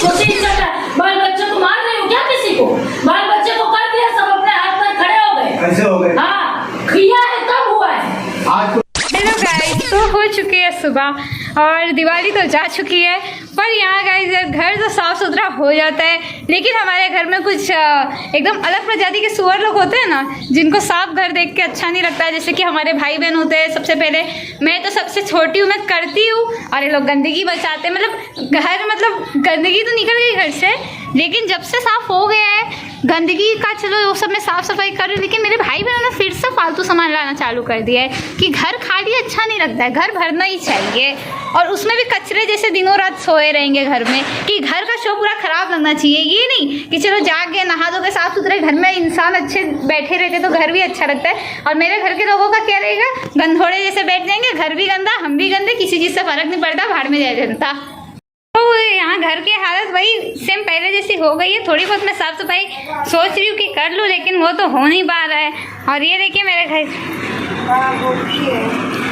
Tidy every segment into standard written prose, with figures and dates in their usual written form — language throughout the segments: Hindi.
छोटी इज्जत है। बाल बच्चे को मार रही हो क्या किसी को? बाल बच्चे को कर दिया, सब अपने हाथ पर खड़े हो गए। कैसे हो गए? हाँ, किया है तब हुआ है। आज हेलो गाइस, तो हो चुकी है सुबह और दिवाली तो जा चुकी है, पर यहाँ गाइस घर तो साफ़ सुथरा हो जाता है, लेकिन हमारे घर में कुछ एकदम अलग प्रजाति के सुअर लोग होते हैं ना, जिनको साफ घर देख के अच्छा नहीं लगता है। जैसे कि हमारे भाई बहन होते हैं। सबसे पहले मैं तो सबसे छोटी हूँ, मैं करती हूँ और ये लोग गंदगी बचाते हैं। मतलब गंदगी तो निकल गई घर से, लेकिन जब से साफ़ हो गया है गंदगी का, चलो वो सब मैं साफ़ सफाई कर रही हूँ, लेकिन मेरे भाई बहनों ने फिर से फालतू सामान लाना चालू कर दिया है कि घर खाली अच्छा नहीं लगता है, घर भरना ही चाहिए। और उसमें भी कचरे जैसे दिनों रात सोए रहेंगे घर में, कि घर का शो पूरा ख़राब लगना चाहिए। ये नहीं कि चलो जाके नहा धो के साफ़ सुथरे घर में इंसान अच्छे बैठे रहते तो घर भी अच्छा लगता है। और मेरे घर के लोगों का क्या रहेगा, गंधोड़े जैसे बैठ जाएंगे, घर भी गंदा हम भी गंदे, किसी चीज़ से फ़र्क नहीं पड़ता, भाड़ में जाए जनता। तो यहाँ घर की हालत वही सेम पहले जैसी हो गई है। थोड़ी बहुत मैं साफ़ सफाई सोच रही हूँ कि कर लूँ, लेकिन वो तो हो नहीं पा रहा है। और ये देखिए मेरे घर,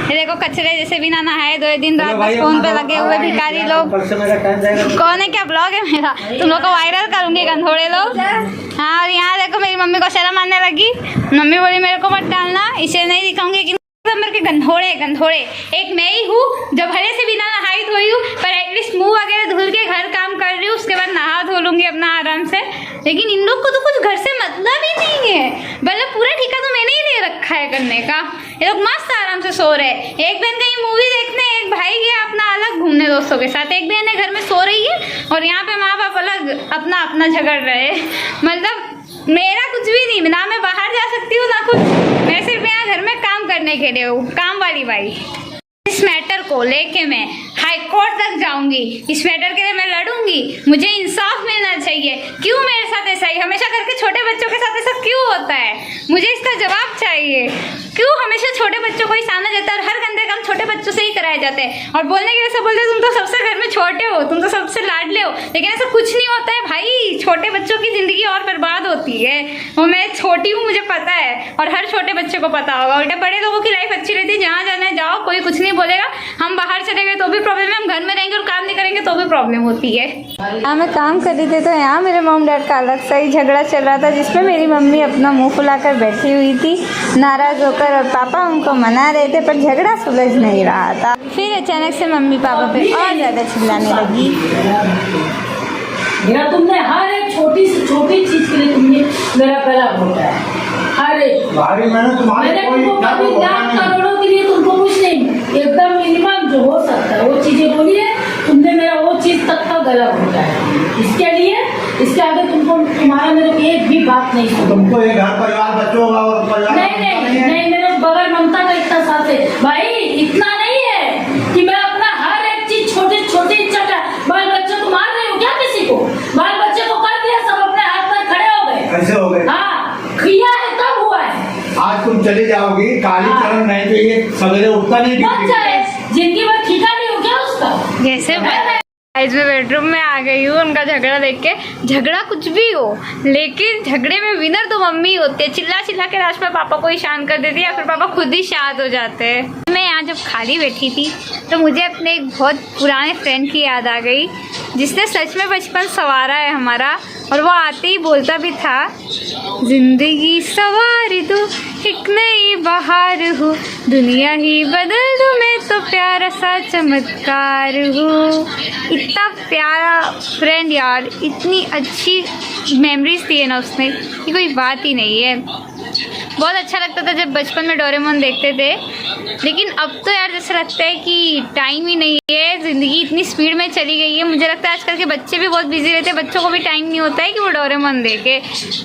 ये देखो कचरे जैसे बिना नहाए 2 दिन रात बस फोन पे लगे हुए भिखारी लोग। कौन है, क्या ब्लॉग है मेरा, तुम लोग को वायरल करूँगी गंधोड़े लोग। हाँ, और यहाँ देखो मेरी मम्मी को शर्म आने लगी, मम्मी बोली मेरे को मत डालना, इसे नहीं दिखाऊंगी कि नंबर के गंधोड़े। एक मैं ही हूँ जो भले से बिना नहाई धोई हूँ, पर एटलीस्ट मुंह वगैरह धुल के घर काम कर रही हूँ, उसके बाद नहा धो लूँगी अपना आराम से। लेकिन इन लोग को तो कुछ घर से मतलब ही नहीं है, मतलब पूरा ठेका तो मैंने ही ले रखा है करने का। ये लोग मस्त आराम से सो रहे हैं। एक बहन कहीं मूवी देखने, एक भाई गया अपना अलग घूमने दोस्तों के साथ, एक बहन है घर में सो रही है, और यहाँ पे माँ बाप अलग अपना अपना झगड़ रहे हैं। मतलब मेरा कुछ भी नहीं, ना मैं बाहर जा सकती हूँ ना कुछ, मैं सिर्फ यहाँ घर में काम करने के लिए हूँ, काम वाली बाई। इस मैटर को लेके मैं हाई कोर्ट तक जाऊंगी, इस मैटर के लिए मैं लड़ूंगी, मुझे इंसाफ मिलना चाहिए। क्यों मेरे साथ ऐसा ही, हमेशा घर के छोटे बच्चों के साथ ऐसा क्यों होता है, मुझे इसका जवाब चाहिए। क्यों हमेशा छोटे बच्चों को ही सामने जाता है और हर गंदे काम छोटे बच्चों से ही कराए जाते हैं। और बोलने के वैसे बोलते हैं तुम तो सबसे घर में छोटे हो, तुम तो सबसे लाडले हो, लेकिन ऐसा कुछ नहीं होता है भाई। छोटे बच्चों की जिंदगी और बर्बाद होती है। वो मैं छोटी हूँ, मुझे पता है, और हर छोटे बच्चे को पता होगा। उल्टा बड़े लोगों की लाइफ अच्छी रहती है, जहाँ जाना है जाओ, कोई कुछ नहीं बोलेगा। हम बाहर चले गए तो भी प्रॉब्लम है, हम घर में रहेंगे और काम नहीं करेंगे तो भी प्रॉब्लम होती है। हाँ, मैं काम कर रही थी तो यहाँ मेरे मॉम डैड का अलग सा ही झगड़ा चल रहा था, जिसमें मेरी मम्मी अपना मुंह फुलाकर बैठी हुई थी नाराज़ होकर, और पापा उनको मना रहे थे, पर झगड़ा सुलझ नहीं रहा था। फिर अचानक से मम्मी पापा पे और ज़्यादा चिल्लाने लगी। तुमने हर एक छोटी से छोटी चीज के लिए तुमने मेरा गला घोटा है, हर एक। मैंने तुमको कभी लाख करोड़ों के लिए तुमको कुछ नहीं, एकदम मिनिमम जो हो सकता है वो चीजें बोली है तुमने, मेरा वो चीज तक का गला घोटा है। इसके लिए इसके आगे तुमको तुम्हारा मेरे को एक भी बात नहीं सुनी। तुमको एक घर परिवार बच्चों का और नहीं, मेरे बगैर ममता का इतना साथ है भाई, इतना नहीं है कि मैं अपना हर एक चीज छोटी इज्जत है। बाल बच्चे को मार रही हो क्या किसी को? बाल बच्चे को कर दिया, सब अपने हाथ पर खड़े हो गए। कैसे हो गए? हाँ, किया है तब हुआ है। आज तुम चली जाओगी, काली चरण नहीं तो ये सवेरे उठता नहीं मत जाए, जिंदगी भर ठीका नहीं हो क्या उसका? जैसे आज मैं बेडरूम में आ गई हूँ उनका झगड़ा देख के। झगड़ा कुछ भी हो, लेकिन झगड़े में विनर तो मम्मी होती है। चिल्ला चिल्ला के लास्ट में पापा को ही शांत कर देती है, या फिर पापा खुद ही शांत हो जाते हैं। मैं यहाँ जब खाली बैठी थी तो मुझे अपने एक बहुत पुराने फ्रेंड की याद आ गई, जिसने सच में बचपन संवारा है हमारा। और वो आते ही बोलता भी था, जिंदगी सवारी दो, एक नई बहार हो, दुनिया ही बदल दो, मैं तो प्यारा सा चमत्कार हूँ। इतना प्यारा फ्रेंड यार, इतनी अच्छी मेमोरीज दी है ना उसने कि कोई बात ही नहीं है। बहुत अच्छा लगता था जब बचपन में डोरेमोन देखते थे, लेकिन अब तो यार जैसे लगता है कि टाइम ही नहीं है, ज़िंदगी इतनी स्पीड में चली गई है। मुझे लगता है आजकल के बच्चे भी बहुत बिजी रहते हैं, बच्चों को भी टाइम नहीं होता है कि वो डोरेमोन देखे।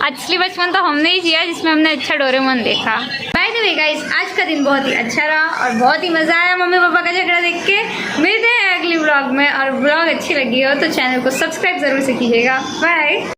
असली बचपन तो हमने ही जिया जिसमें हमने अच्छा डोरेमोन देखा। बाय द वे गाइस, आज का दिन बहुत ही अच्छा रहा और बहुत ही मज़ा आया मम्मी पापा का झगड़ा देख के। मिलते हैं अगली व्लॉग में, और व्लॉग अच्छी लगी हो तो चैनल को सब्सक्राइब ज़रूर से कीजिएगा। बाय।